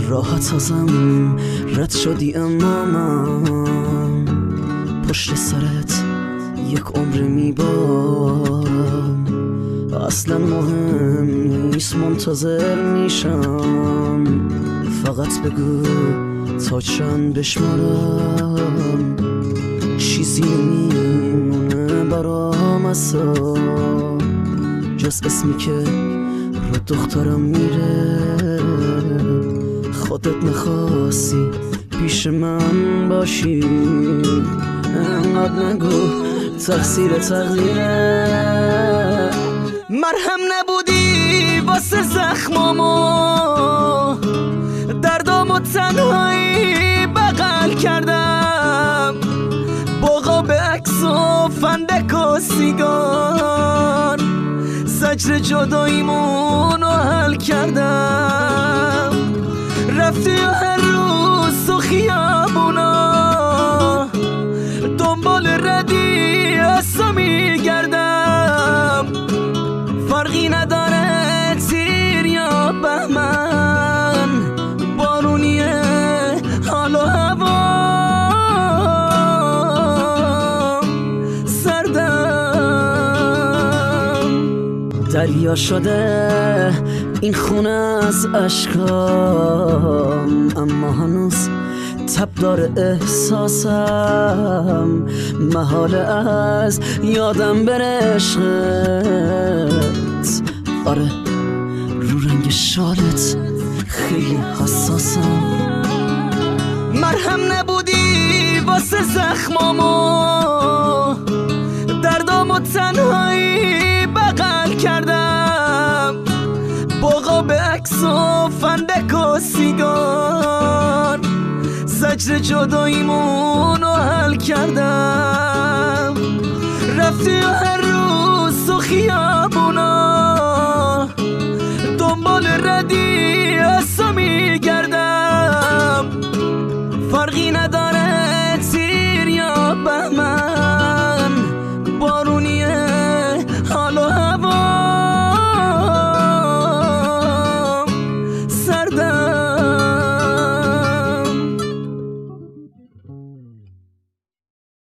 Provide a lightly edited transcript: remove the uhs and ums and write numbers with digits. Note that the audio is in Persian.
راحت ازم رد شدی، اما من پشت سرت یک عمر میبارم. اصلا مهم نیست منتظر میشم، فقط بگو تا چند بشمارم. چیزی نمیمونه برام اصلا جز اسمی که رو دخترم میره. خودت نخواستی پیش من باشی، انقدر نگو تقصیر تقدیره. مرهم نبودی واسه زخمامو، دردامو تنهایی بغل کردم. باقا به عکس و فندک و سیگار، زجر جداییمون رو حل کردم. رفتی و هر روز تو خیابونا دنبال ردی اصلا میگردم. فرقی نداره تیر یا بهمن، بارونیه حال و هوا سردم. دریا شده این خونه از اشکام، اما هنوز تب داره احساسم. محاله از یادم بره عشقت. آره رو رنگ شالت خیلی حساسم. مرهم نبودی واسه زخمامو، دردامو تنهایی بغل کردم. باقا به عکس و فندک و سیگار، زجر جداییمون رو حل کردم. رفتی و هر روز تو خیال